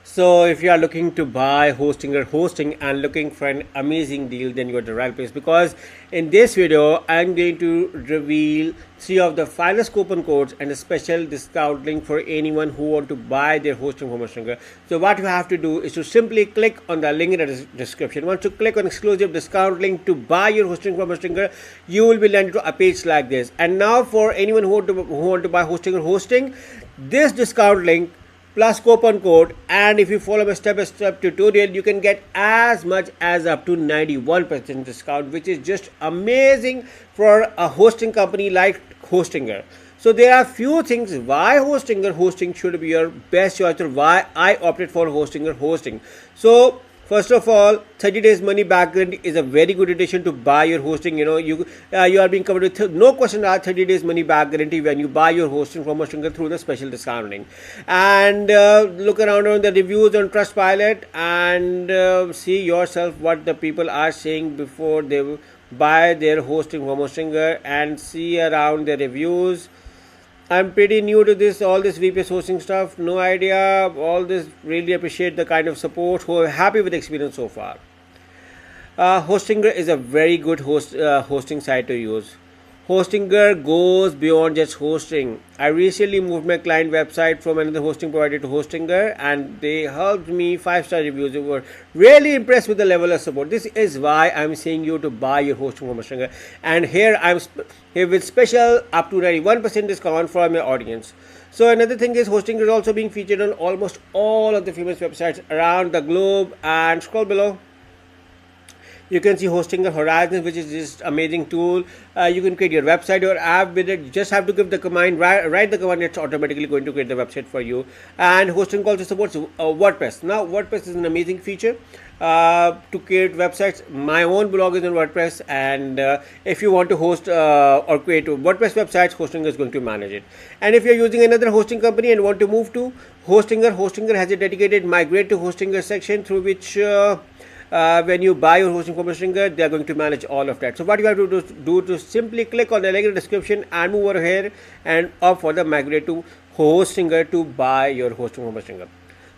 So if you are looking to buy hosting or hosting and looking for an amazing deal, then you're at the right place, because in this video I'm going to reveal 3 of the finest coupon codes and a special discount link for anyone who want to buy their hosting from Hostinger. So what you have to do is to simply click on the link in the description. Once you click on exclusive discount link to buy your hosting from Hostinger, you will be landed to a page like this. And now for anyone who want to buy hosting or hosting, this discount link plus coupon code, and if you follow my step-by-step tutorial, you can get as much as up to 91% discount, which is just amazing for a hosting company like Hostinger. So there are few things why Hostinger hosting should be your best choice, or why I opted for Hostinger hosting. So first of all, 30 days money back guarantee is a very good addition to buy your hosting. You are being covered with no question asked 30 days money back guarantee when you buy your hosting from Hostinger through the special discounting. And look around on the reviews on Trustpilot and see yourself what the people are saying before they buy their hosting from Hostinger, and see around the reviews. I'm pretty new to all this WordPress hosting stuff, no idea, all this. Really appreciate the kind of support, who are happy with the experience so far. Hostinger is a very good hosting site to use. Hostinger goes beyond just hosting. I recently moved my client website from another hosting provider to Hostinger, and they helped me 5-star reviews. They were really impressed with the level of support. This is why I'm saying you to buy your hosting from Hostinger. And here I'm here with special up to 91% discount for my audience. So another thing is, Hostinger is also being featured on almost all of the famous websites around the globe. And scroll below, you can see Hostinger Horizon, which is just amazing tool. You can create your website or app with it. You just have to give the command, write the command, it's automatically going to create the website for you. And Hostinger also supports WordPress. Now WordPress is an amazing feature to create websites. My own blog is on WordPress, and if you want to host or create WordPress websites, Hostinger is going to manage it. And if you're using another hosting company and want to move to Hostinger has a dedicated Migrate to Hostinger section, through which when you buy your hosting from Hostinger, they are going to manage all of that. So what you have to do to simply click on the link in the description and move over here and opt for the Migrate to Hostinger to buy your hosting from Hostinger.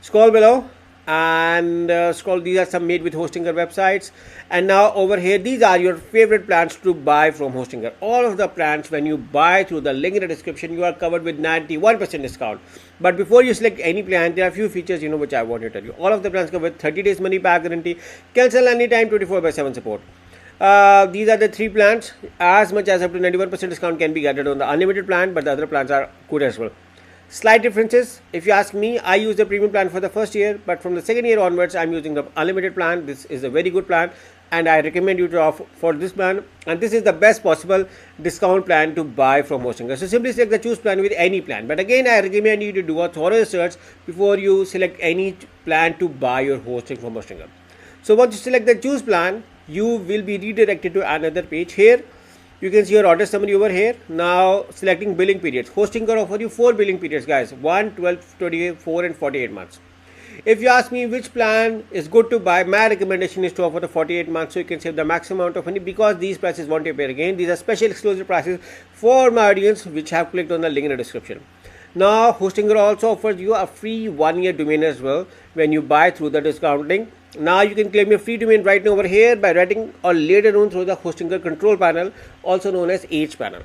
Scroll below and scroll. These are some made with Hostinger websites. And now over here, these are your favorite plans to buy from Hostinger. All of the plans, when you buy through the link in the description, you are covered with 91% discount. But before you select any plan, there are a few features which I want to tell you. All of the plans come with 30 days money back guarantee, cancel anytime, 24/7 support. These are the 3 plans. As much as up to 91% discount can be gathered on the unlimited plan, but the other plans are good as well. Slight differences, if you ask me, I use the premium plan for the first year, but from the second year onwards, I'm using the unlimited plan. This is a very good plan, and I recommend you to opt for this plan. And this is the best possible discount plan to buy from Hostinger. So simply select the choose plan with any plan. But again, I recommend you to do a thorough research before you select any plan to buy your hosting from Hostinger. So once you select the choose plan, you will be redirected to another page. Here you can see your order summary over here. Now selecting billing periods. Hostinger offer you 4 billing periods, guys: 1, 12, 24 and 48 months. If you ask me which plan is good to buy, my recommendation is to offer the 48 months, so you can save the maximum amount of money, because these prices won't appear again. These are special exclusive prices for my audience, which have clicked on the link in the description. Now Hostinger also offers you a free 1-year domain as well when you buy through the discount link. Now you can claim your free domain right now over here by writing, or later on through the Hostinger control panel, also known as H panel.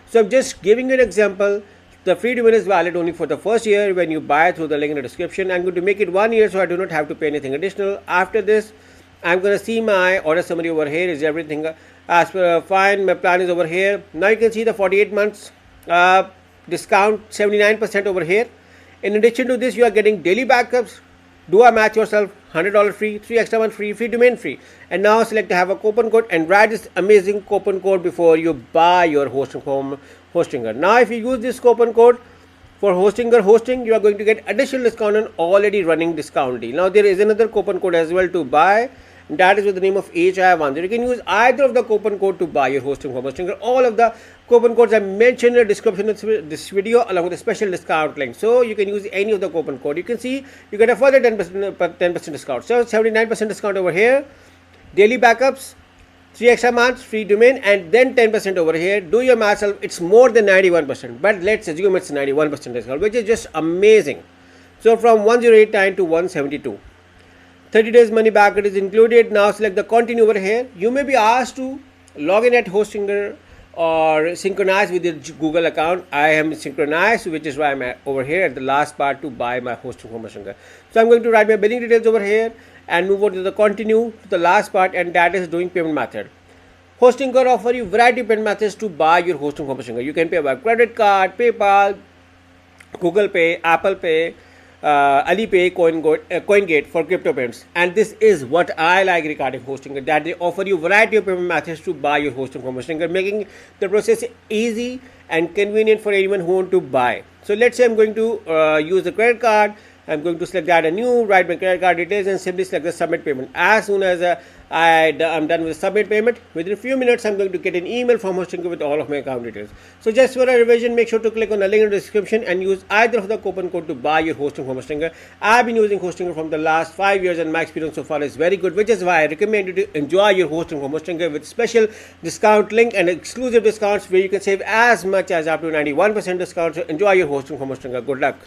So I'm just giving you an example. The free domain is valid only for the first year when you buy through the link in the description. I'm going to make it 1 year, so I do not have to pay anything additional. After this, I'm going to see my order summary over here. Is everything as per fine? My plan is over here. Now you can see the 48 months discount, 79% over here. In addition to this, you are getting daily backups. Do a math yourself. $100 free, 3 extra months free, free domain free. And now select to have a coupon code and write this amazing coupon code before you buy your hosting from Hostinger. Now if you use this coupon code for Hostinger hosting, you are going to get additional discount on already running discount deal. Now there is another coupon code as well to buy. That is with the name of HI1. You can use either of the coupon code to buy your hosting from Hostinger. All of the coupon codes I mentioned in the description of this video, along with a special discount link. So you can use any of the coupon code. You can see you get a further 10% discount. So 79% discount over here. Daily backups, 3 extra months, free domain, and then 10% over here. Do your math, it's more than 91%. But let's assume it's 91% discount, which is just amazing. So from 1089 to 172. 30 days money back it is included. Now select the continue over here. You may be asked to log in at Hostinger or synchronize with your Google account. I am synchronized, which is why I'm over here at the last part to buy my hosting from Hostinger. So I'm going to write my billing details over here and move on to the continue to the last part, and that is doing payment method. Hostinger offer you variety of payment methods to buy your hosting from Hostinger. You can pay by credit card, PayPal, Google Pay, Apple Pay, Alipay, CoinGate for crypto payments. And this is what I like regarding Hostinger, that they offer you variety of payment methods to buy your hosting from Hostinger, making the process easy and convenient for anyone who want to buy. So let's say I'm going to use the credit card. I'm going to select that anew, write my credit card details, and simply select the submit payment. As soon as I'm done with the submit payment, within a few minutes I'm going to get an email from Hostinger with all of my account details. So just for a revision, make sure to click on the link in the description and use either of the coupon code to buy your hosting from Hostinger. I've been using Hostinger from the last 5 years and my experience so far is very good, which is why I recommend you to enjoy your hosting from Hostinger with special discount link and exclusive discounts where you can save as much as up to 91% discount. So enjoy your hosting from Hostinger. Good luck.